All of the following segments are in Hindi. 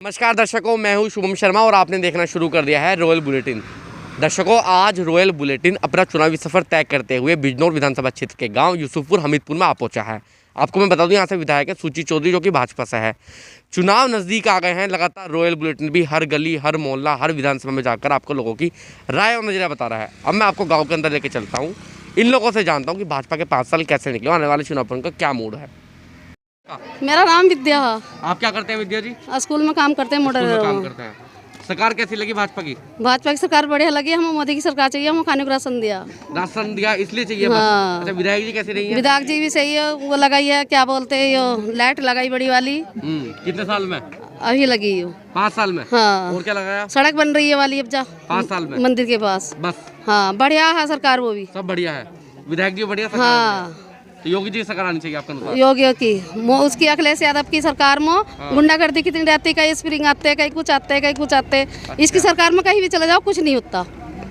नमस्कार दर्शकों, मैं हूं शुभम शर्मा और आपने देखना शुरू कर दिया है रॉयल बुलेटिन। दर्शकों, आज रॉयल बुलेटिन अपना चुनावी सफर तय करते हुए बिजनौर विधानसभा क्षेत्र के गांव यूसुफपुर हमीदपुर में आ पहुंचा है। आपको मैं बता दूं, यहां से विधायक है सुची चौधरी, जो कि भाजपा से है। चुनाव नज़दीक आ गए हैं। लगातार रॉयल बुलेटिन भी हर गली, हर मोहल्ला, हर विधानसभा में जाकर आपको लोगों की राय और नजरिया बता रहा है। अब मैं आपको गाँव के अंदर लेकर चलता हूँ, इन लोगों से जानता हूँ कि भाजपा के 5 साल कैसे निकले, आने वाले चुनाव पर उनका क्या मूड है। मेरा नाम विद्या है। आप क्या करते हैं विद्या जी? स्कूल में काम करते हैं, स्कूल में काम मॉडल। करते हैं। सरकार कैसी लगी भाजपा की? भाजपा की सरकार बढ़िया लगी। हमें मोदी की सरकार चाहिए। हमें खाने को राशन दिया, राशन दिया इसलिए चाहिए बस। हाँ। अच्छा, विधायक जी कैसी रही है? विधायक जी भी सही है। वो लगाई है, क्या बोलते हैं, यो लाइट लगाई बड़ी वाली। कितने साल में? अभी लगी है 5 साल में। हाँ। और क्या लगाया? सड़क बन रही है वाली अब जा 5 साल में मंदिर के पास। बस। हाँ, बढ़िया है सरकार वो भी। सब बढ़िया है। विधायक जी बढ़िया सरकार हाँ। है। तो योगी जी की सरकार आनी चाहिए आपका अनुसार? योगी की उसकी अखिलेश यादव की सरकार में गुंडागर्दी कितनी रहती है। कहीं स्प्रिंग आते हैं, कहीं कुछ आते हैं, कहीं कुछ आते हैं। इसकी सरकार में कहीं भी चले जाओ कुछ नहीं होता।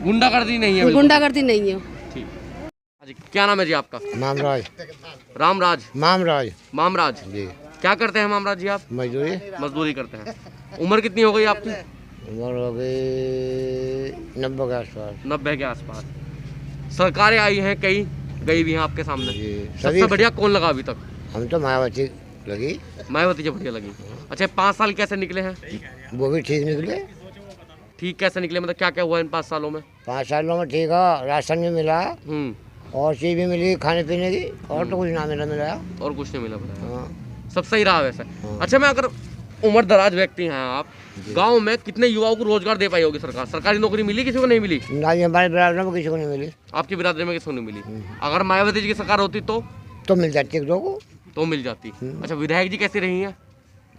गुंडागर्दी नहीं है? गुंडागर्दी नहीं है। ठीक। जी, क्या नाम है जी आपका? मामराज। रामराज? मामराज मामराज जी। क्या करते हैं मामराज जी आप? मजदूरी। मजदूरी करते हैं। उम्र कितनी हो गई आपकी? उम्र हो गई 90 के आसपास। 90 के आसपास। सरकारें आई हैं, कई गई भी हैं आपके सामने। जी। सबसे बढ़िया कौन लगा अभी तक? हम तो मायावती लगी। मायावती जी बढ़िया लगी। अच्छा, 5 साल कैसे निकले हैं? वो भी ठीक निकले। ठीक कैसे निकले, मतलब क्या क्या हुआ इन 5 सालों में? 5 सालों में ठीक है, राशन भी मिला और चीज़ भी मिली खाने पीने की, और तो कुछ ना मिला। और कुछ नहीं मिला बताया। हाँ। सब सही रहा वैसे। अच्छा, मैं अगर उम्र दराज व्यक्ति हैं आप, गांव में कितने युवाओं को रोजगार दे पाई होगी सरकार? सरकारी नौकरी मिली किसी को? नहीं मिली। ना ही हमारे बराबर में किसी को नहीं मिली। आपकी बिरादरी में किसी को नहीं मिली। अगर मायावती जी की सरकार होती तो मिल जाती एक दो को। तो मिल जाती। अच्छा, विधायक जी कैसी रही हैं?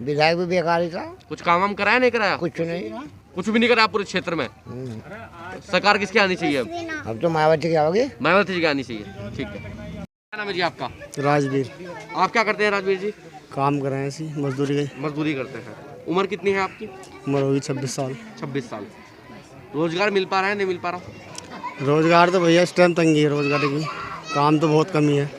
विधायक भी बेकार ही था। कुछ काम वाम कराया नहीं कराया? कुछ नहीं। कुछ भी नहीं कराया पूरे क्षेत्र में। सरकार किसकी आनी चाहिए अब तो मायावती की आओगे। मायावती जी की आनी चाहिए। ठीक है। क्या नाम है जी आपका? राजवीर। आप क्या करते हैं राजवीर जी? काम कर रहे हैं, ऐसी मजदूरी की। मजदूरी करते हैं। उम्र कितनी है आपकी? उम्र होगी 26 साल। 26 साल। रोजगार मिल पा रहा है, नहीं मिल पा रहा? रोजगार तो भैया इस टाइम तंगी है रोजगार की। काम तो बहुत कमी है,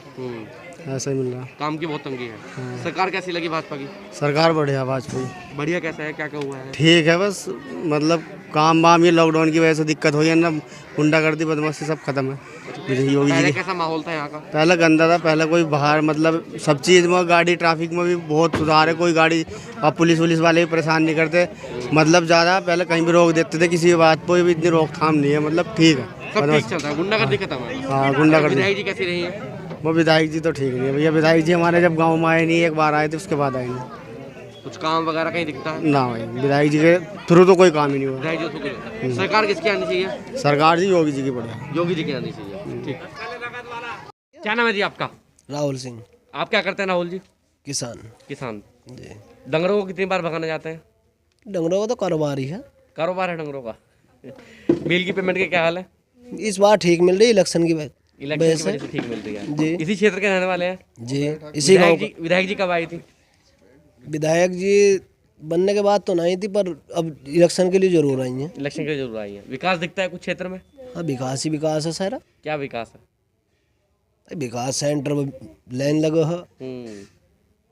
ऐसा ही मिल रहा है। काम की बहुत तंगी है। सरकार कैसी लगी भाजपा की? सरकार बढ़िया भाजपा की। बढ़िया कैसा है, क्या क्या हुआ है? ठीक है, बस मतलब काम वाम ये लॉकडाउन की वजह से दिक्कत हुई है ना, गुंडागर्दी बदमाशी सब खत्म है। योगी पहले जी कैसा माहौल था यहाँ का? पहले गंदा था। पहले कोई बाहर मतलब सब चीज़ में, गाड़ी ट्रैफिक में भी बहुत सुधार है। कोई गाड़ी अब पुलिस वाले भी परेशान नहीं करते। मतलब ज़्यादा पहले कहीं भी रोक देते थे, किसी बात पर भी इतनी रोकथाम नहीं है। मतलब ठीक है, सब ठीक चल रहा है, गुंडागर्दी खत्म है। हाँ गुंडागर्दी। विधायक जी कैसी रही है? वो विधायक जी तो ठीक नहीं है भैया। विधायक जी हमारे जब गांव में आए नहीं, एक बार आए थे, उसके बाद आए नहीं। कुछ काम वगैरह कहीं दिखता है? ना भाई, विधायक जी के थ्रू तो कोई काम ही नहीं हुआ। विधायक जी तो सरकार किसकी आनी चाहिए? सरकार जी योगी जी की बढ़िया। योगी जी की आनी चाहिए। ठीक। क्या नाम है जी आपका? राहुल सिंह। आप क्या करते हैं राहुल जी? किसान किसान। जी। डंगरों को कितनी बार भगाने जाते हैं? डंगरों का तो कारोबार ही है। कारोबार है डंगरों का। बिल की पेमेंट के क्या हाल है? इस बार ठीक मिल रही इलेक्शन की वजह इलेक्शन की वजह से ठीक मिल रही है। जी। इसी क्षेत्र के रहने वाले हैं जी। इसी गाँव का। विधायक जी कब आई थी? विधायक जी बनने के बाद तो नहीं थी, पर अब इलेक्शन के लिए जरूर आई हैं। इलेक्शन के लिए जरूर आई है। विकास दिखता है कुछ क्षेत्र में? हाँ, विकास ही विकास है सारा। क्या विकास है? विकास सेंटर लाइन लगे है।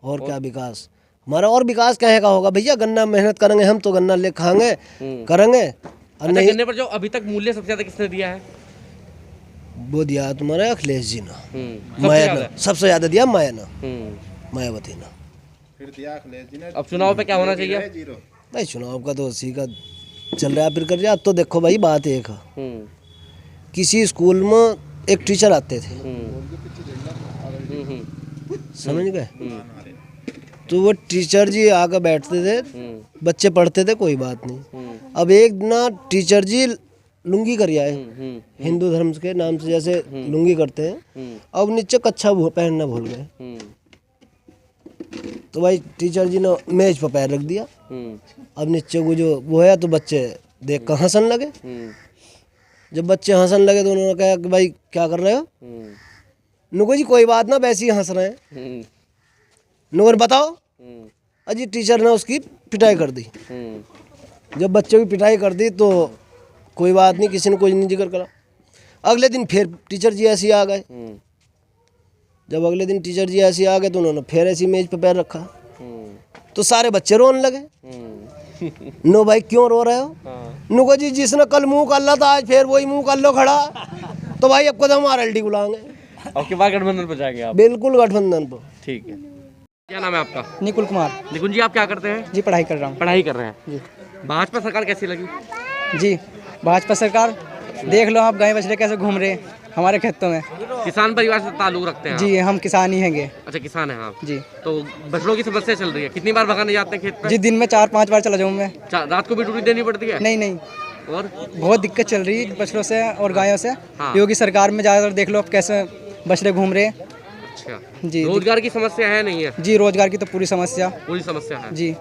और क्या विकास हमारा? और विकास कहे का होगा भैया? गन्ना मेहनत करेंगे हम तो गन्ना ले खाएंगे करेंगे। और अच्छा, नहीं, गन्ने पर जो अभी तक मूल्य सबसे ज्यादा किसने दिया है? वो दिया तुम्हारे अखिलेश जी ने। सबसे माया ज्यादा? ने सबसे ज्यादा दिया, माया ने, मायावती ने। अब चुनाव पे क्या होना चाहिए? भाई चुनाव का तो उसी का चल रहा है, फिर कर रहा। अब तो देखो भाई, बात एक है, किसी स्कूल में एक टीचर आते थे, समझ गए? तो वो टीचर जी आकर बैठते थे, बच्चे पढ़ते थे, कोई बात नहीं। अब एक ना टीचर जी लुंगी कर आए, हिंदू धर्म के नाम से जैसे लुंगी करते हैं, अब नीचे कच्छा पहनना भूल गए। तो भाई टीचर जी ने मेज पर पैर रख दिया। अब नीचे को जो वो है, तो बच्चे देख कर हंसन लगे। जब बच्चे हंसन लगे तो उन्होंने कहा कि भाई क्या कर रहे हो? नुको जी कोई बात ना, वैसे ही हंस रहे हैं। नुको बताओ। अजी टीचर ने उसकी पिटाई कर दी। जब बच्चों की पिटाई कर दी तो कोई बात नहीं, किसी ने कोई नहीं जिक्र करा। अगले दिन फिर टीचर जी ऐसे आ गए। जब अगले दिन टीचर जी ऐसे आ गए तो उन्होंने फिर ऐसी मेज पे पैर रखा, तो सारे बच्चे रोने लगे। नो भाई क्यों रो रहे हो? नुको जी जिसने कल मुंह कर ला था आज फिर वही मुंह कर लो खड़ा, तो भाई अब कदम RLD बुलाएंगे। और के बाद गठबंधन पर जाएंगे आप? बिल्कुल गठबंधन पर। ठीक है। क्या नाम है आपका? निकुल कुमार निकुंज जी, आप क्या करते हैं? जी, पढ़ाई कर रहा हूँ पढ़ाई कर रहे हैं जी। भाजपा सरकार कैसी लगी? जी, भाजपा सरकार देख लो आप गाय बछड़े कैसे घूम रहे हैं हमारे खेतों में। किसान परिवार से ताल्लुक रखते हैं जी, हम किसान ही हैंगे। अच्छा, किसान है आप? जी तो बछड़ों की समस्या चल रही है, कितनी बार भगाने जाते हैं खेत पे? जी, दिन में 4-5 बार चला जाऊँ मैं। रात को भी ड्यूटी देनी पड़ती है? नहीं नहीं, और बहुत दिक्कत चल रही है बछड़ों से और गायों से। हाँ। योगी सरकार में ज़्यादातर देख लो आप कैसे बछड़े घूम रहे हैं। अच्छा, जी रोजगार की समस्या है नहीं है? जी, रोजगार की तो पूरी समस्या। पूरी समस्या है। जी,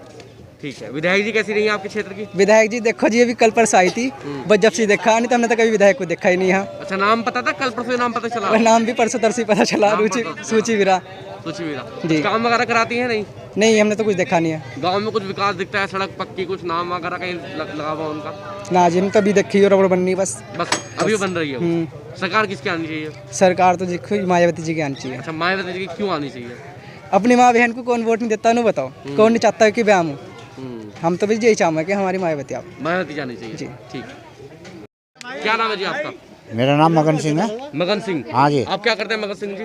ठीक है। विधायक जी कैसी रही है आपके क्षेत्र की? विधायक जी देखो जी, अभी कल परसों आई थी, बस जब से देखा नहीं तो हमने तो कभी विधायक को देखा ही नहीं यहाँ। अच्छा, नाम पता था? कल परसों नाम पता चला? और नाम भी परसों तरसी पता चला, नाम रुचि पता था। सूची विरा। सूची वीरा जी। काम वगैरह कराती है नहीं? नहीं, हमने तो कुछ देखा नहीं है। गांव में कुछ विकास दिखता है, सड़क पक्की, कुछ नाम वगैरह कहीं लगा हुआ उनका? ना जी, हम तो अभी देखी हो रबड़ बननी बस। बस अभी बन रही है वो। सरकार किसकी आनी चाहिए? सरकार तो देखो मायावती जी की आनी चाहिए। अच्छा, मायावती जी की क्यों आनी चाहिए? अपनी माँ बहन को कौन वोट नहीं देता, बताओ कौन नहीं चाहता कि व्यायाम हो? हम तो भी यही चाहेंगे कि हमारी मायावती आप। मायावती जानी चाहिए जी। ठीक। क्या नाम है जी आपका? मेरा नाम मगन सिंह है। मगन सिंह। हाँ जी। आप क्या करते हैं मगन सिंह जी?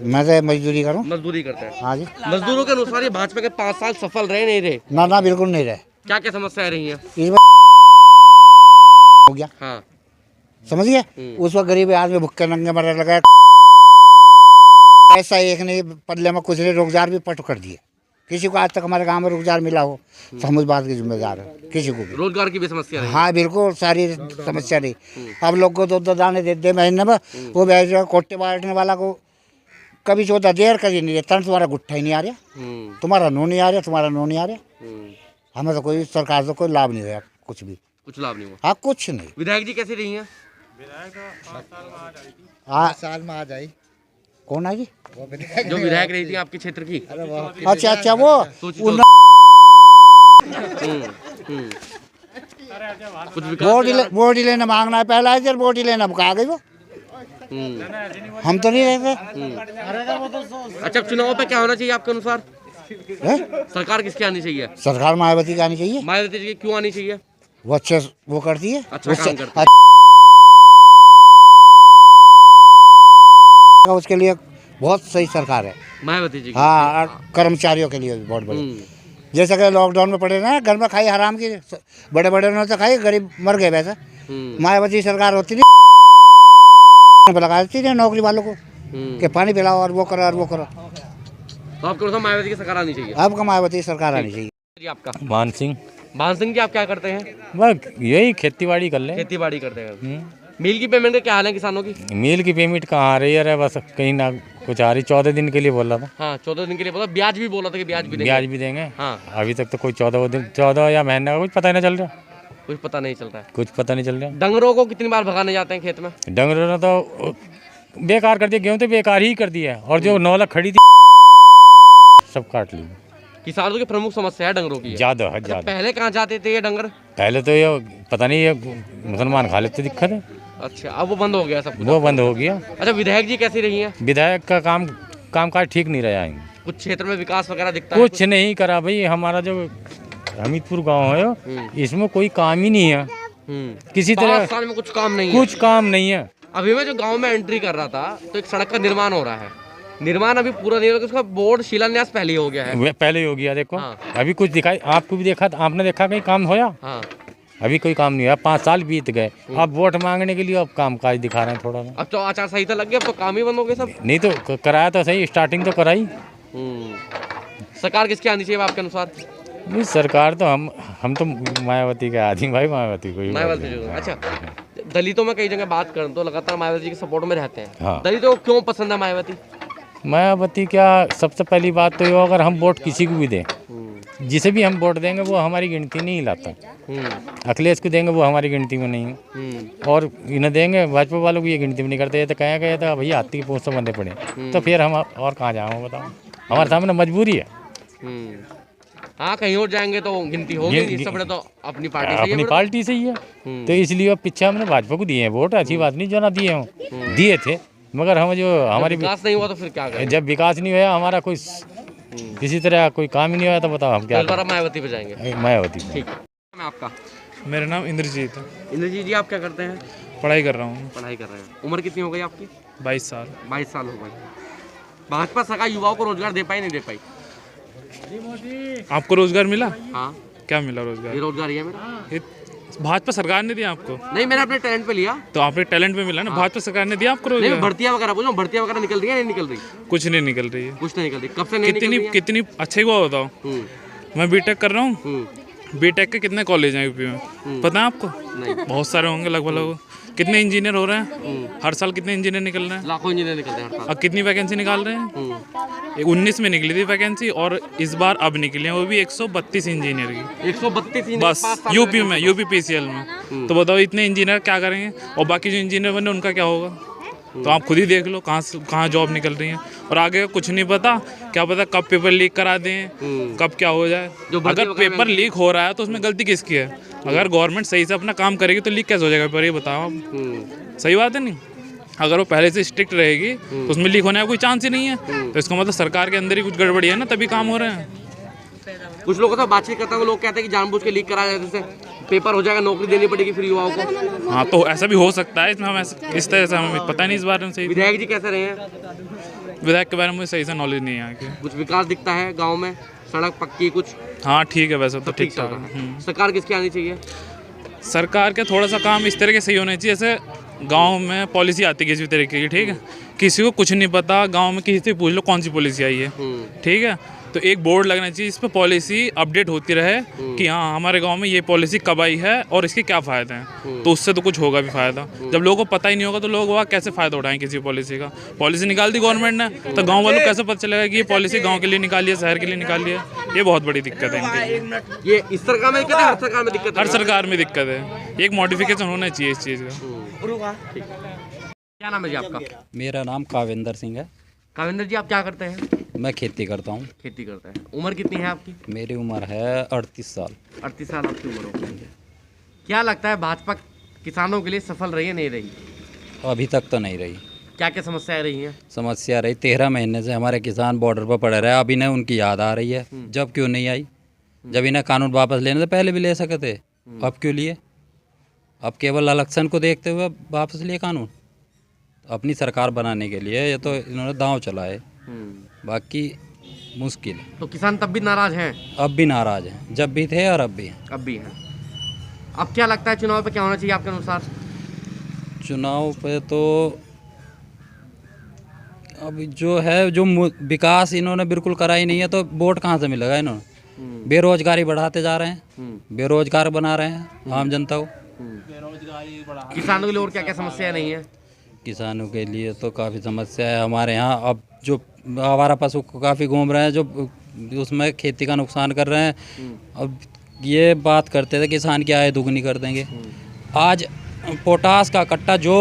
मैं तो मजदूरी करूँ। मजदूरी करते हैं। हाँ जी। मजदूरों के अनुसार ये भाजपा के 5 साल सफल रहे नहीं रहे? ना ना बिल्कुल नहीं रहे। क्या क्या समस्याएं रही हैं? इस बार हो गया, हाँ। समझ गए? उस वक्त गरीब आदमी भुक्के नंगे मरने लगा, ऐसा एक नहीं पल्ले में कुछ नहीं, रोजगार भी पट कर दिए। किसी को आज तक हमारे गांव में रोजगार मिला हो तो हम उस बात के जिम्मेदार हैं, किसी को भी। रोजगार की भी समस्या रही? हाँ बिल्कुल, सारी समस्या रही। अब लोग को 2-2 दाने देते महीने में, वो बैठ कोटे बांटने वाला को कभी 14 देर कभी नहीं देता, तुम्हारा गुट्ठा ही नहीं आ रहा, तुम्हारा नो नहीं आ रहा, तुम्हारा नो नहीं आ रहा। हमें तो कोई सरकार से कोई लाभ नहीं रहा, कुछ भी, कुछ लाभ नहीं हुआ। हाँ कुछ नहीं। विधायक जी कैसी रही हैं? साल में आ जाए। कौन आई? जो विधायक रही थी आपके क्षेत्र की? अच्छा अच्छा, वो कुछ विकास? वोट ही लेने मांगना है, पहला है वोट ही लेना, आ गई वो। हम तो नहीं रहते। अच्छा, चुनाव पे क्या होना चाहिए आपके अनुसार? सरकार किसकी आनी चाहिए? सरकार मायावती की आनी चाहिए। मायावती जी की क्यों आनी चाहिए? वो अच्छे वो करती है, अच्छा काम करती है। उसके लिए बहुत सही सरकार है मायावती जी की। हाँ, और कर्मचारियों के लिए भी बहुत बढ़िया। जैसे कि लॉकडाउन में पड़े ना, घर में खाई हराम की, बड़े बड़े ने तो खाई, गरीब मर गए। वैसे मायावती सरकार होती नहीं, लगाती थी नौकरी वालों को कि पानी पिलाओ और वो करो और वो करो। तो आपके अनुसार मायावती की सरकार आनी चाहिए? अब का मायावती सरकार आनी चाहिए। जी आपका? मान सिंह। भान सिंह जी, आप क्या करते हैं? बस यही खेती बाड़ी कर ले। खेती बाड़ी करते हैं। मील की पेमेंट का क्या हाल है किसानों की? मील की पेमेंट कहाँ आ रही है? बस कहीं ना कुछ आ रही। 14 दिन के लिए बोला था। हाँ, 14 दिन के लिए बोला। ब्याज भी बोला था कि ब्याज भी देंगे। ब्याज भी देंगे। हाँ। अभी तक तो कोई 14 या महीने का कुछ पता ही नहीं चल रहा। कुछ पता नहीं चल रहा है। कुछ पता नहीं चल रहा। डंगरों को कितनी बार भगाने जाते हैं खेत में? डंगरों ने तो बेकार कर दिया, गेहूँ तो बेकार ही कर दिया, और जो 9 लाख खड़ी थी सब काट ली। किसानों की प्रमुख समस्या है डंगरों की। ज्यादा है अच्छा, ज्यादा। पहले कहाँ जाते थे ये डंगर? पहले तो ये पता नहीं, ये मुसलमान खा लेते, दिक्कत है। अच्छा, अब वो बंद हो गया सब कुछ? वो बंद हो गया। अच्छा, विधायक जी कैसी रही हैं? विधायक का कामकाज ठीक नहीं रहा है। कुछ क्षेत्र में विकास वगैरह दिखता है? कुछ नहीं करा भाई। हमारा जो हमीदपुर गांव है, इसमें कोई काम ही नहीं है किसी 5 तरह। साल में कुछ काम नहीं है? कुछ काम नहीं है। अभी मैं जो गांव में एंट्री कर रहा था तो एक सड़क का निर्माण हो रहा है। निर्माण अभी पूरा नहीं हुआ, उसका बोर्ड शिलान्यास पहले ही हो गया है। पहले ही हो गया। देखो हाँ। अभी कुछ दिखाई, आपको भी देखा, आपने देखा कहीं काम होया? हाँ। अभी कोई काम नहीं हुआ। 5 साल बीत गए, अब वोट मांगने के लिए अब काम काज दिखा रहे हैं थोड़ा सा। अब तो आचार संहिता लग गया, अब तो काम ही बंद हो गए सब। नहीं तो कराया तो सही, स्टार्टिंग तो कराई। सरकार किसकी आनी चाहिए आपके अनुसार? नहीं, सरकार तो हम तो मायावती के आदमी भाई, मायावती को ही मायावती जी। अच्छा, दलितों में कई जगह बात करें तो लगातार मायावती जी के सपोर्ट में रहते हैं। हाँ। दलितों को क्यों पसंद है मायावती? मायावती क्या, सबसे पहली बात तो ये, अगर हम वोट किसी को भी दें, जिसे भी हम वोट देंगे वो हमारी गिनती नहीं लाता। अखिलेश को देंगे वो हमारी गिनती में नहीं है, और इन्हें देंगे भाजपा वालों को ये गिनती में नहीं करते। ये तो कहेंगे ये तो भैया हाथी की पूंछ से बंधे पड़े, तो फिर हम और कहाँ जाओ बताओ? हमारे सामने मजबूरी है। हाँ, कहीं और जाएंगे तो गिनती होगी, इससे बड़े तो अपनी पार्टी से ही है। पार्टी से ही है। तो इसलिए अब पीछे हमने भाजपा को दिए हैं वोट। अच्छी बात नहीं जो ना दिए हों, दिए थे, मगर हम जो हमारी विकास नहीं हुआ तो फिर क्या करें? जब विकास नहीं हुआ, हमारा कोई किसी तरह कोई काम ही नहीं हुआ, तो बताओ हम क्या मायावती पे जाएंगे। मायावती। ठीक है। है आपका? मेरा नाम इंद्रजीत है। इंद्रजीत जी, आप क्या करते हैं? पढ़ाई कर रहा हूँ। पढ़ाई कर रहे हैं। उम्र कितनी हो गई आपकी? 22 साल। 22 साल हो गए। भाजपा सरकार युवाओं को रोजगार दे पाई नहीं दे पाई? आपको रोजगार मिला? हाँ, क्या मिला रोजगार? बेरोजगारी है मेरा। ये भाजपा सरकार ने दिया आपको? नहीं, मैंने अपने टैलेंट पे लिया। तो आपने टैलेंट पे मिला ना। भाजपा सरकार ने दिया आपको नहीं, रोजगार? भर्तियां वगैरह बोल रहा हूँ, भर्तियां वगैरह निकल रही है नहीं निकल रही? कुछ नहीं निकल रही है। कुछ नहीं निकल रही। कब से नहीं निकल रही है? कितनी अच्छी हुआ बताओ। मैं बीटेक कर रहा हूँ। हम्म, बीटेक के कितने कॉलेज हैं यूपी में पता है आपको? नहीं। बहुत सारे होंगे लगभग। कितने इंजीनियर हो रहे हैं हर साल? कितने इंजीनियर निकल रहे हैं? लाखों इंजीनियर निकलते हैं हर साल। अब कितनी वैकेंसी निकाल रहे हैं? 19 में निकली थी वैकेंसी और इस बार अब निकली है, वो भी 132 इंजीनियर की। 132 बस यूपी में, यूपी पीसीएल में। तो बताओ इतने इंजीनियर क्या करेंगे? और बाकी जो इंजीनियर बने उनका क्या होगा? तो आप खुद ही देख लो कहाँ जॉब निकल रही है। और आगे का कुछ नहीं पता, क्या पता कब पेपर लीक करा दें, कब क्या हो जाए। अगर पेपर लीक हो रहा है तो उसमें गलती किसकी है? अगर गवर्नमेंट सही से अपना काम करेगी तो लीक कैसे हो जाएगा पेपर, ये बताओ आप। सही बात है नहीं? अगर वो पहले से स्ट्रिक्ट रहेगी तो उसमें लीक होने का कोई चांस ही नहीं है। तो इसका मतलब सरकार के अंदर ही कुछ गड़बड़ी है ना, तभी काम हो रहे हैं। कुछ लोगों से बातचीत करता हूँ, लोग कहते हैं कि जानबूझ के लीक करा जाए, पेपर हो जाएगा, नौकरी देनी पड़ेगी फिर युवाओं को। हाँ, तो ऐसा भी हो सकता है। इसमें हम इस तरह से हमें पता नहीं इस बारे में सही। विधायक जी कैसे रहे हैं? विधायक के बारे में मुझे सही से नॉलेज नहीं है यहाँ की। कुछ विकास दिखता है गांव में? सड़क पक्की कुछ? हाँ ठीक है, वैसे तो ठीक ठीक चल ठाक रहा है। है। सरकार किसकी आनी चाहिए? सरकार के थोड़ा सा काम इस तरह के सही होने चाहिए, जैसे गांव में पॉलिसी आती है किसी भी तरीके की, ठीक है, किसी को कुछ नहीं पता, गांव में किसी से पूछ लो कौन सी पॉलिसी आई है, ठीक है, तो एक बोर्ड लगना चाहिए जिस पर पॉलिसी अपडेट होती रहे कि हाँ हमारे गांव में ये पॉलिसी कब आई है और इसके क्या फ़ायदे हैं। तो उससे तो कुछ होगा भी फ़ायदा। जब लोगों को पता ही नहीं होगा तो लोग वहाँ कैसे फ़ायदा उठाएं किसी पॉलिसी का? पॉलिसी निकाल दी गवर्नमेंट ने तो गाँव वालों को कैसे पता चलेगा कि ये पॉलिसी गाँव के लिए निकाली है, शहर के लिए निकाली है? ये बहुत बड़ी दिक्कत है इनकी। ये इस सरकार में दिक्कत है, हर सरकार में दिक्कत है? हर सरकार में दिक्कत है। एक मॉडिफिकेशन होना चाहिए इस चीज़ का। क्या नाम है जी आपका? मेरा नाम काविंदर सिंह है। काविंदर जी, आप क्या करते हैं? मैं खेती करता हूँ। खेती करते हैं। उम्र कितनी है आपकी? मेरी उम्र है 38 साल। 38 साल आपकी उम्र हो गई है। क्या लगता है भाजपा किसानों के लिए सफल रही है नहीं रही? अभी तक तो नहीं रही। क्या क्या समस्याएं रही हैं? समस्या रही 13 महीने से हमारे किसान बॉर्डर पर पड़े रहे। अब इन्हें उनकी याद आ रही है। जब क्यों नहीं आई? जब इन्हें कानून वापस लेने से पहले भी ले सके थे, अब क्यों लिए? अब केवल इलेक्शन को देखते हुए वापस लिए कानून अपनी सरकार बनाने के लिए। ये तो इन्होंने दांव चला है, बाकी मुश्किल है। तो किसान तब भी नाराज हैं? अब भी नाराज हैं, जब भी थे और अब भी हैं। अब भी हैं। अब क्या लगता है चुनाव पे क्या होना चाहिए आपके अनुसार? चुनाव पे तो अब जो है, जो विकास इन्होंने बिल्कुल करा ही नहीं है, तो वोट कहाँ से मिलेगा इन्होंने? बेरोजगारी बढ़ाते जा रहे हैं, बेरोजगार बना रहे हैं आम जनता को। किसानों के लिए और क्या क्या समस्याएं नहीं है? किसानों के लिए तो काफ़ी समस्या है हमारे यहाँ। अब जो आवारा पशु काफ़ी घूम रहे हैं, जो उसमें खेती का नुकसान कर रहे हैं। अब ये बात करते थे किसान की आय दुगनी कर देंगे। आज पोटास का कट्टा जो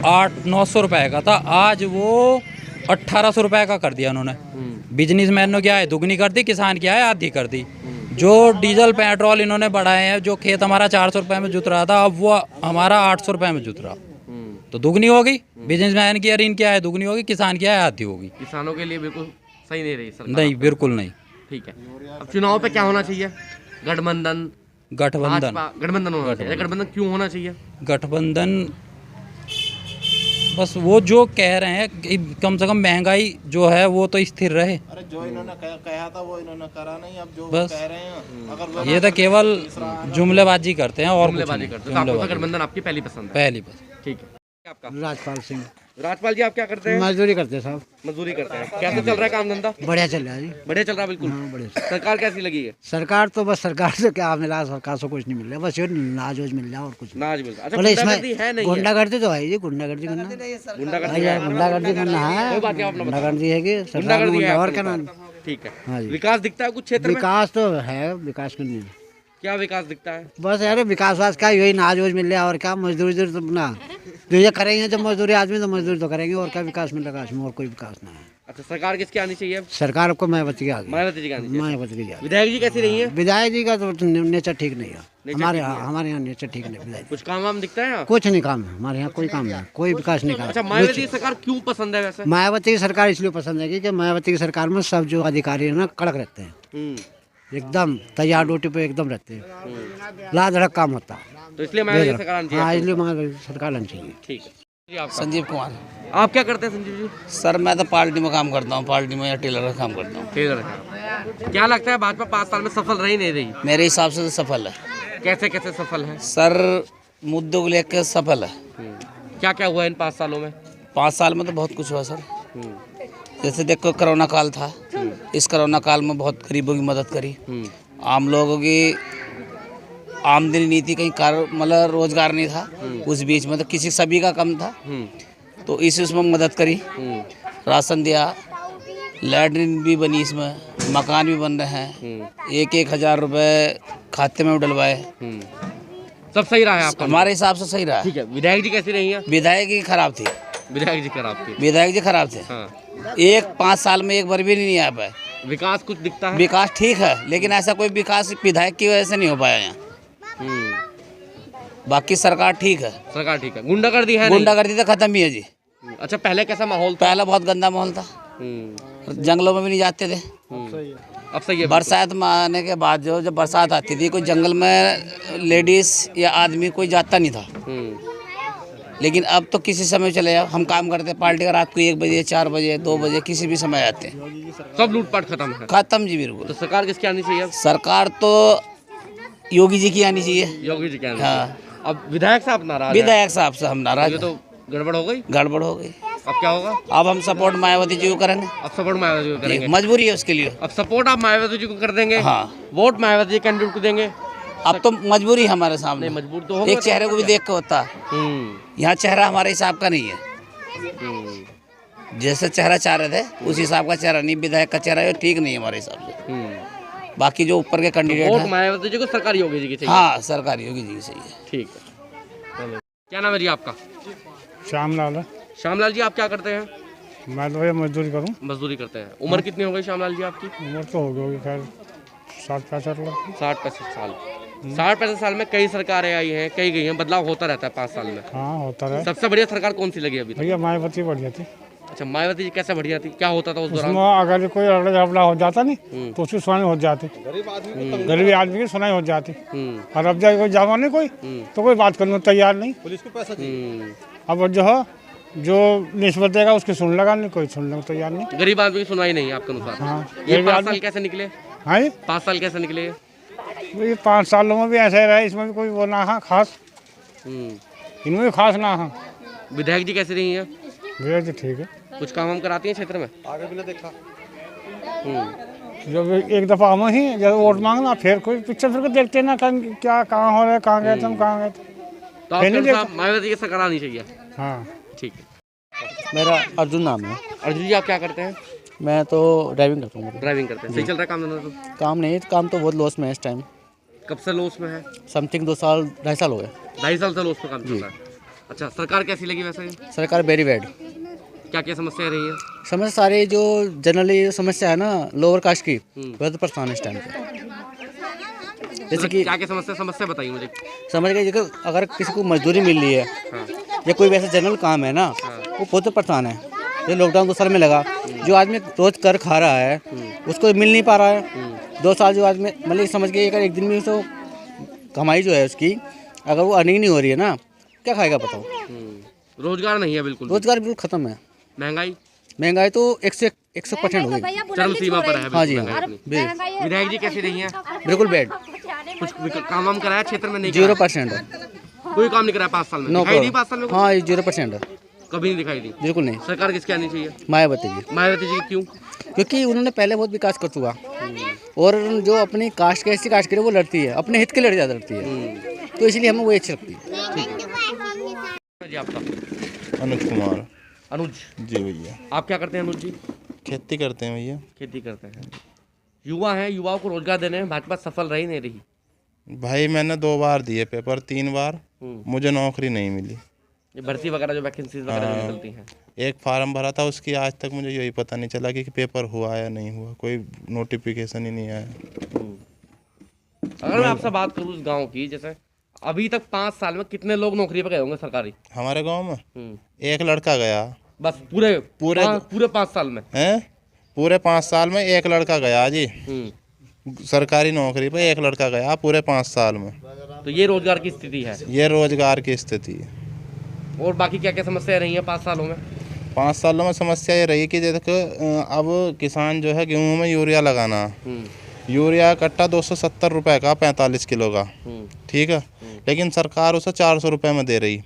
800-900 रुपये का था, आज वो 1800 रुपये का कर दिया उन्होंने। बिजनेसमैनों की आय दुगनी कर दी, किसान की आय आधी कर दी। जो डीजल पेट्रोल इन्होंने बढ़ाए हैं, जो खेत हमारा 400 रुपये में जुत रहा था, अब वो हमारा 800 रुपये में जुत रहा। तो दुगनी होगी बिजनेसमैन की, और इनकी आय दुगनी होगी, किसान की आय आधी होगी। किसानों के लिए बिल्कुल सही नहीं रही सरकार? नहीं, बिल्कुल नहीं। ठीक है। अब चुनाव पे क्या होना चाहिए? गठबंधन गठबंधन होना चाहिए। गठबंधन क्यों होना चाहिए? गठबंधन बस वो जो कह रहे हैं कि कम से कम महंगाई जो है वो तो स्थिर रहे। अरे जो इन्होंने कहा था वो इन्होंने करा नहीं। अब जो बस कह रहे हैं, अगर ये तो केवल जुमलेबाजी करते हैं और कुछ जुमलेबाजी नहीं। करते हैं। तो आपको तो गठबंधन आपकी पहली पसंद है? पहली पसंद। ठीक है। आपका? राजपाल सिंह। राजपाल जी, आप क्या करते हैं? मजदूरी करते हैं साहब। मजदूरी करते हैं। कैसे चल रहा है काम धंधा? बढ़िया चल रहा है जी। बढ़िया चल रहा है बिल्कुल। हाँ, बढ़िया। सरकार कैसी लगी है? सरकार तो बस सरकार से क्या मिला, सरकार से कुछ नहीं मिल रहा, बस ये नाज मिल रहा और कुछ नहीं। नाज मिलता। अच्छा, बोले गुंडागर्दी है नहीं है? गुंडागर्दी तो है जी, गुंडागर्दी करना, गुंडागर्दी करना है, गुंडागर्दी है कि सरकार में और क्या नाम। ठीक है। हाँ जी। विकास दिखता है कुछ क्षेत्र में? विकास तो है, विकास क्यों नहीं? क्या विकास दिखता है? बस यार विकास वास का यही नाज मिल रहा है और क्या, मजदूरी तो ना जो ये करेंगे, जब मजदूरी आदमी तो मजदूरी तो करेंगे, और क्या विकास मिल रहा है? और कोई विकास ना है। अच्छा, सरकार किसकी आनी चाहिए? सरकार को मायावती की आ गई। मायावती जी की आनी चाहिए। मायावती की आ गई। विधायक जी कैसी रही है? विधायक जी का तो नेचर ठीक नहीं है हमारे यहाँ नेचर ठीक नहीं। विधायक कुछ काम वाम दिखता है यहाँ? कुछ नहीं काम है हमारे यहाँ, कोई काम नहीं, कोई विकास नहीं अच्छा, काम। मायावती सरकार क्यों पसंद है वैसे? मायावती की सरकार इसलिए पसंद है कि मायावती की सरकार में सब जो अधिकारी है ना कड़क रहते हैं। एकदम तैयार ड्यूटी पे एकदम रहते हैं, लाज धड़क काम होता है। तो इसलिए मैं सरकार आनी चाहिए हाँ, आपको। इसलिए हमारी सरकार आनी चाहिए। ठीक है जी, आपका संजीव कुमार आप क्या करते हैं संजीव जी? सर, मैं तो पार्टी में काम करता हूँ, पार्टी में या टेलर का काम करता हूँ। टेलर है। क्या लगता है भाजपा 5 साल में सफल रही नहीं रही? मेरे हिसाब से तो सफल है कैसे कैसे सफल है? सर, मुद्दों को लेकर सफल है। क्या क्या हुआ इन 5 सालों में? 5 साल में तो बहुत कुछ हुआ सर। जैसे देखो, कोरोना काल था, इस कोरोना काल में बहुत गरीबों की मदद करी, आम लोगों की आमदनी नहीं थी, कहीं मतलब रोजगार नहीं था, उस बीच में तो किसी सभी का कम था, तो उसमें मदद करी, राशन दिया, लैट्रिन भी बनी, इसमें मकान भी बन रहे हैं, 1,000 रुपये खाते में डलवाए। सब सही रहा है आपका? हमारे हिसाब से सही रहा है। ठीक है। विधायक जी कैसी रही हैं? विधायक जी खराब थी। विधायक जी खराब थी। विधायक जी खराब थे। हाँ। 5 साल में एक बार भी नहीं आ पाए। विकास कुछ दिखता है? विकास ठीक है, लेकिन ऐसा कोई विकास विधायक की वजह से नहीं हो पाया यहाँ। बाकी सरकार ठीक है। सरकार ठीक है। गुंडागर्दी है? गुंडागर्दी तो खत्म ही है जी। अच्छा, पहले कैसा माहौल था? पहला बहुत गंदा माहौल था, जंगलों में भी नहीं जाते थे। अब सही है। बरसात में आने के बाद जब बरसात आती थी, कोई जंगल में लेडीज या आदमी कोई जाता नहीं था, लेकिन अब तो किसी समय चले जाओ। हम काम करते पार्टी का, रात को 1 बजे, 4 बजे, 2 बजे, किसी भी समय आते हैं। सब लूटपाट खत्म है? खत्म जी, बिल्कुल। तो सरकार किसकी आनी चाहिए अब? सरकार तो योगी जी की आनी चाहिए। योगी जी की आनी हाँ। चाहिए। अब विधायक साहब नाराज हैं। विधायक साहब से हम नाराज ये हैं। तो गड़बड़ हो गई। गड़बड़ हो गई। अब क्या होगा? अब हम सपोर्ट मायावती जी को करेंगे। अब सपोर्ट मायावती को करेंगे? मजबूरी है उसके लिए। अब सपोर्ट आप मायावती जी को कर देंगे? हाँ। वोट मायावती जी कैंडिडेट को देंगे? अब तो मजबूरी है हमारे सामने। मजबूर तो होगा। एक चेहरे को भी देख के होता। यहाँ चेहरा हमारे हिसाब का नहीं है। जैसे चेहरा चाह रहे थे, उस हिसाब का चेहरा नहीं। विधायक का चेहरा ठीक नहीं है हमारे हिसाब से। बाकी जो ऊपर के कैंडिडेट वोट हैं, मायावती जी को, सरकार योगी जी की चाहिए? हाँ, सरकार योगी जी की सही है। ठीक है। क्या नाम है जी आपका? श्यामलाल है। श्यामलाल जी, आप क्या करते हैं? मैं तो ये मजदूरी करूँ। मजदूरी करते हैं। उम्र कितनी हो गई श्यामलाल जी आपकी? उम्र तो हो गई होगी खैर 60-65 लाख। 60-65 साल। 60-65 साल में कई सरकारें आई हैं, कई गई हैं, बदलाव होता रहता है 5 साल में। हाँ, होता रहा। सबसे बढ़िया सरकार कौन सी लगी अभी तक? भैया मायावती बढ़िया थी। अच्छा, मायावती जी कैसे बढ़िया थी? क्या होता था उस दौरान? उसमें अगर कोई झगड़ा झगड़ा हो जाता नहीं तो उसकी सुनाई हो जाती, गरीब आदमी की सुनाई हो जाती। और अब जब कोई जावा नहीं कोई तो कोई बात करने को तैयार नहीं। पुलिस को पैसा चाहिए। अब जो है, जो निस्बत देगा उसकी सुन लगा, नहीं कोई सुनने को तैयार नहीं। गरीब आदमी की सुनाई नहीं आपके अनुसार? हाँ। ये 5 साल कैसे निकले? हाँ, 5 साल कैसे निकले? ये 5 सालों में भी ऐसे रहा, इसमें भी कोई वो ना हाँ खास, इनमें भी खास ना हाँ। विधायक जी कैसी रही हैं? भैया जी ठीक है। कुछ काम हम कराती हैं क्षेत्र में? आगे भी ना देखा। जब एक दफ़ा हम ही जब वोट मांगना, फिर कोई पिक्चर फिर देखते ना क्या कहाँ हो रहा है, कहाँ गए थे हम, कहाँ गए थे। तो आपके अनुसार मायावती की सरकार आनी चाहिए? हाँ। ठीक है। मेरा अर्जुन नाम है। अर्जुन जी, आप क्या करते हैं? मैं तो ड्राइविंग करता हूँ। ड्राइविंग करते हैं। सही चल रहा है काम धंधा? तो काम नहीं, काम तो बहुत लॉस में है इस टाइम। कब से लॉस में है? समथिंग 2 साल 2.5 साल हो गए। 2.5 साल से लॉस में काम चल रहा है। अच्छा, सरकार कैसी लगी वैसे? सरकार वेरी बैड। क्या क्या समस्या रही है? समस्या सारी जो जनरली समस्या है ना लोअर कास्ट की, वह तो परेशान है इस टाइम पे। जैसे कि क्या क्या समस्या बताइए मुझे। समझ गए, जैसे अगर किसी को मजदूरी मिल रही है या कोई वैसा जनरल काम है ना, वो बहुत परेशान है। ये लॉकडाउन 2 साल में लगा, जो आदमी रोज कर खा रहा है उसको मिल नहीं पा रहा है। 2 साल जो आदमी मतलब समझ गए, अगर एक दिन में तो कमाई जो है उसकी, अगर वो अर्निंग नहीं हो रही है ना, क्या खाएगा बताओ? रोजगार नहीं है बिल्कुल। रोजगार बिल्कुल खत्म है। महंगाई तो 100% हो गई, चरम सीमा पर है। हाँ जी, हाँ। विधायक जी कैसी रही हैं? बिल्कुल बैड। कुछ काम वाम कराया क्षेत्र में? नहीं, 0% है। कोई काम नहीं कराया 5 साल में? दिखाई दी 5 साल में? हाँ, 0% है। कभी नहीं दिखाई दी? बिल्कुल नहीं। सरकार किसकी आनी चाहिए? मायावती जी। मायावती जी क्यों? क्योंकि उन्होंने पहले बहुत विकास कर चुका, और जो अपनी कास्ट के ऐसी कास्ट के वो लड़ती है, अपने हित के लिए ज़्यादा लड़ती है, तो इसलिए हमें वो अच्छी लगती है। जी, आपका? अनुज कुमार। अनुज जी भैया। आप क्या करते हैं अनुज जी? खेती करते हैं भैया। खेती करते हैं। युवा हैं, युवाओं को रोजगार देने में भाजपा सफल रही नहीं रही? भाई मैंने 2 बार दिए पेपर, 3 बार मुझे नौकरी नहीं मिली। ये भर्ती वगैरह जो वैकेंसीज वगैरह जो निकलती हैं, एक फार्म भरा था, उसकी आज तक मुझे यही पता नहीं चला कि पेपर हुआ या नहीं हुआ, कोई नोटिफिकेशन ही नहीं आया। अगर मैं आपसे बात करूँ उस गाँव की, जैसे अभी तक 5 साल में कितने लोग नौकरी पे गए होंगे सरकारी? हमारे गांव में एक लड़का गया बस पूरे 5 साल में? हैं? पूरे 5 साल में एक लड़का गया जी, सरकारी नौकरी पे एक लड़का गया पूरे 5 साल में। तो ये रोजगार की स्थिति है। ये रोजगार की स्थिति है। और बाकी क्या क्या समस्याएं रही हैं 5 सालों में? 5 सालों में समस्या ये रही कि देखो अब किसान जो है गेहूं में यूरिया लगाना, यूरिया कट्टा 270 रुपए का 45 किलो का, ठीक है, लेकिन सरकार उसे 400 रुपए में दे रही,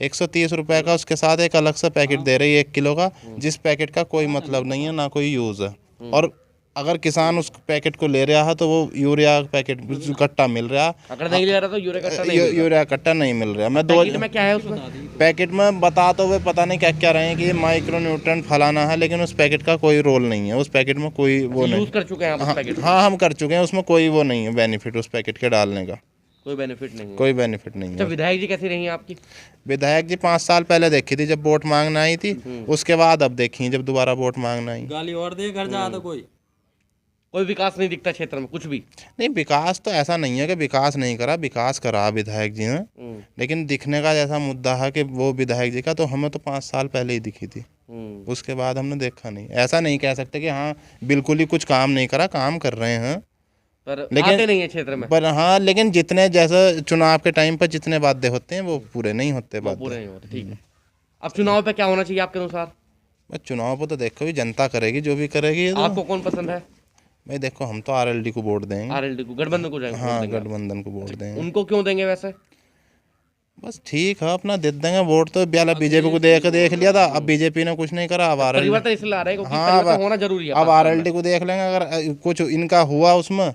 130 रुपए का उसके साथ एक अलग से पैकेट दे रही है 1 किलो का, जिस पैकेट का कोई मतलब नहीं है ना कोई यूज़ है। और अगर किसान उस पैकेट को ले रहा है तो वो यूरिया पैकेट कट्टा मिल रहा है, अगर नहीं ले रहा तो यूरिया कट्टा नहीं मिल रहा। मैं पैकेट में क्या है उसमें? पैकेट में बता तो वे पता नहीं क्या क्या रहे हैं कि ये माइक्रो न्यूट्रेंट फलाना है, लेकिन उस पैकेट का कोई रोल नहीं है। उस पैकेट में कोई वो नहीं। यूज कर चुके हैं आप उस पैकेट? हाँ, हम कर चुके हैं। उसमें कोई वो नहीं है बेनिफिट उस पैकेट के डालने का। कोई बेनिफिट नहीं है? कोई बेनिफिट नहीं है। विधायक जी कैसी रही हैं आपकी? विधायक जी 5 साल पहले देखी थी जब वोट मांगना आई थी, उसके बाद अब देखी जब दोबारा वोट मांगना आई। गाली और दे घर जा तो कोई विकास नहीं दिखता क्षेत्र में कुछ भी? नहीं, विकास तो ऐसा नहीं है कि विकास नहीं करा, विकास करा विधायक जी ने, लेकिन दिखने का जैसा मुद्दा है कि वो विधायक जी का तो हमें तो 5 साल पहले ही दिखी थी, उसके बाद हमने देखा नहीं। ऐसा नहीं कह सकते कि हाँ बिल्कुल ही कुछ काम नहीं करा, काम कर रहे हैं पर लेकिन आते नहीं है क्षेत्र में। पर हाँ, लेकिन जितने जैसे चुनाव के टाइम पर जितने वादे होते हैं वो पूरे नहीं होते। पूरे नहीं होते, ठीक है। अब चुनाव पे क्या होना चाहिए आपके अनुसार? चुनाव पर तो देखो भी जनता करेगी जो भी करेगी। आपको कौन पसंद है? भाई देखो, हम तो आरएलडी को वोट देंगे। आरएलडी को, गठबंधन को जाएंगे? हाँ, गठबंधन को वोट देंगे। उनको क्यों देंगे वैसे? बस ठीक है, अपना दे देंगे वोट। तो पहले बीजेपी को देख लिया था, अब बीजेपी ने कुछ नहीं करा। अब आरएलडी परिवर्तन इसलिए आ रहा है क्योंकि हाँ, परिवर्तन होना जरूरी है। अब आरएलडी को देख लेंगे, अगर कुछ इनका हुआ उसमें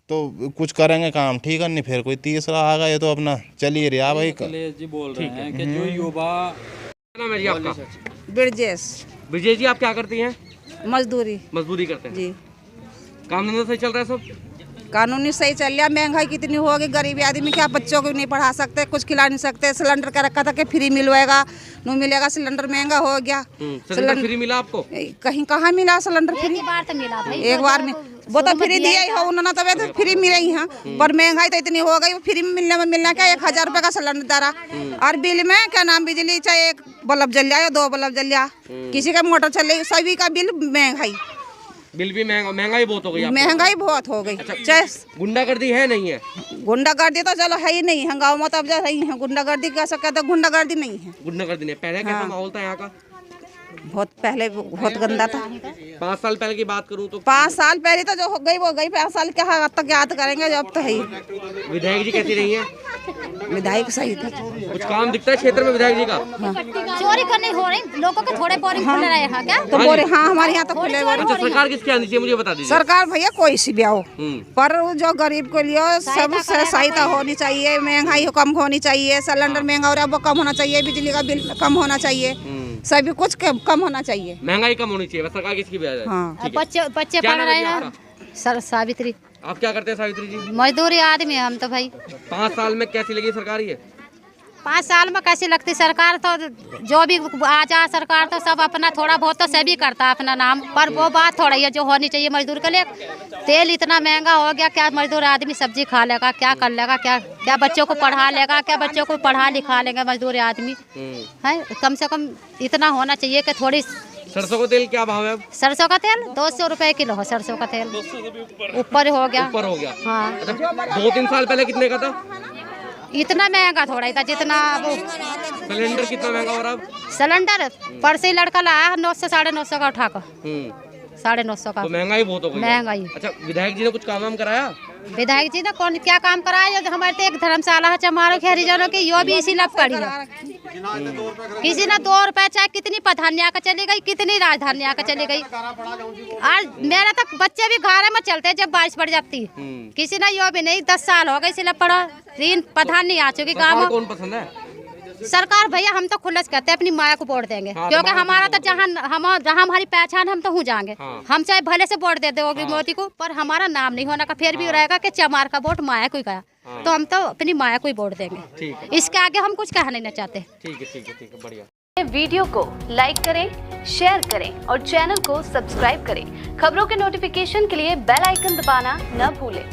तो कुछ करेंगे काम, ठीक है, नहीं फिर कोई तीसरा आ गया। ये तो अपना चलिए रहा भाई। जी बोल रहे हैं कि जो युवा। क्या नाम है जी आपका? ब्रजेश। ब्रजेश जी, आप क्या करती हैं? मजदूरी करते हैं जी। काम धंधा सही चल रहा है सब? कानूनी सही चल रहा। महंगाई कितनी होगी, गरीबी आदमी क्या बच्चों को नहीं पढ़ा सकते, कुछ खिला नहीं सकते। सिलेंडर का रखा था कि फ्री मिलवाएगा, नहीं मिलेगा। सिलेंडर महंगा हो गया। सिलेंडर फ्री मिला आपको? कहीं कहाँ मिला सिलेंडर फ्री? एक बार तो मिला भाई, एक बार में वो तो फ्री दिया ही हो उन्होंने, तो फ्री मिले ही हैं। पर महंगाई तो इतनी हो गई, वो फ्री में मिलना क्या 1000 रुपये का सिलेंडर दरा। और बिल में क्या नाम, बिजली चाहे 1 बल्ब जल जाए 2 बल्ब जल जाए, किसी का मोटर चल रही, सभी का बिल महंगाई। बिल भी महंगाई बहुत हो गई। महंगाई बहुत हो गई। चाहे गुंडागर्दी है नहीं है? गुंडागर्दी तो चलो है ही नहीं है गाँव में, तो अब है ही है। गुंडागर्दी कैसे कहते, गुंडागर्दी नहीं है। गुंडागर्दी नहीं। पहले कैसा माहौल था यहाँ का? बहुत पहले बहुत गंदा था। 5 साल पहले की बात करूँ तो 5 साल पहले तो जो हो गई वो गई। 5 साल क्या अब तक याद करेंगे, जब तो है ही। विधायक जी कैसी रही है? विधायक सही थी। कुछ काम दिखता है क्षेत्र में विधायक जी का? चोरी करनी हो रही, लोगों के थोड़े बोरिंग खुल रहे हैं क्या? तो बोरे हाँ, हमारे यहाँ तो खुले। अच्छा, सरकार किसकी आनी चाहिए मुझे बता दीजिए। सरकार भैया कोई सी भी आओ, पर जो गरीब को लिए सब सहायता होनी चाहिए। महंगाई कम होनी चाहिए, सिलेंडर महंगा हो रहा है वो कम होना चाहिए, बिजली का बिल कम होना चाहिए, सभी कुछ कम होना चाहिए। महंगाई कम होनी चाहिए। सरकार किसकी भी आ जाए। हाँ। बच्चे पढ़ रहे हैं। सर सावित्री। आप क्या करते हैं सावित्री जी? मजदूरी आदमी हम तो भाई। 5 साल में कैसी लगी सरकार ये? 5 साल में कैसी लगती सरकार? तो जो भी आ जाए सरकार तो सब अपना थोड़ा बहुत तो सभी करता है अपना नाम, पर वो बात थोड़ा है जो होनी चाहिए मजदूर के लिए। तेल इतना महंगा हो गया, क्या मजदूर आदमी सब्जी खा लेगा, क्या कर लेगा, क्या बच्चों को पढ़ा लेगा, क्या बच्चों को पढ़ा लिखा लेंगे मजदूर आदमी है। कम से कम इतना होना चाहिए कि थोड़ी। सरसों का तेल क्या भाव है? सरसों का तेल 200 रुपए किलो है। सरसों का तेल ऊपर हो गया। हाँ। 2-3 साल पहले कितने का था? इतना महंगा थोड़ा ही था जितना वो। सिलेंडर कितना महंगा हो रहा है? सिलेंडर परसे लड़का लाया 900 950 का उठाकर। 950 का। तो महंगाई बहुत हो गई। महंगाई। अच्छा, विधायक जी ने कुछ काम कराया? विधायक जी ने कौन क्या काम कराया? जो हमारे तो एक धर्मशाला है चमारो के हरिजनों की, यो भी इसी लब करी है। किसी ने 2 रुपए चाहे कितनी प्रधानी आकर चली गई, कितनी राजधानी आकर चली गई। आज मेरा तक बच्चे भी घारे में चलते जब बारिश पड़ जाती। किसी ने यो भी नहीं। 10 साल हो गए सिलब पड़ा, 3 प्रधानी आ चुकी गाँव में। कौन पसंद है? सरकार भैया हम तो खुलस कहते हैं अपनी माया को वोट देंगे। हाँ, क्योंकि हमारा तो जहाँ हमारी पहचान हम तो हूँ जाएंगे। हाँ। हम चाहे भले से वोट दे दोगे मोदी को, पर हमारा नाम नहीं होना का फिर भी रहेगा कि चमार का वोट माया को ही गया। तो हम तो अपनी माया को ही वोट देंगे। इसके आगे हम कुछ कहना नहीं चाहते। ठीक है, बढ़िया। वीडियो को लाइक करें, शेयर करें और चैनल को सब्सक्राइब करें। खबरों के नोटिफिकेशन के लिए बेल आइकन दबाना न भूलें।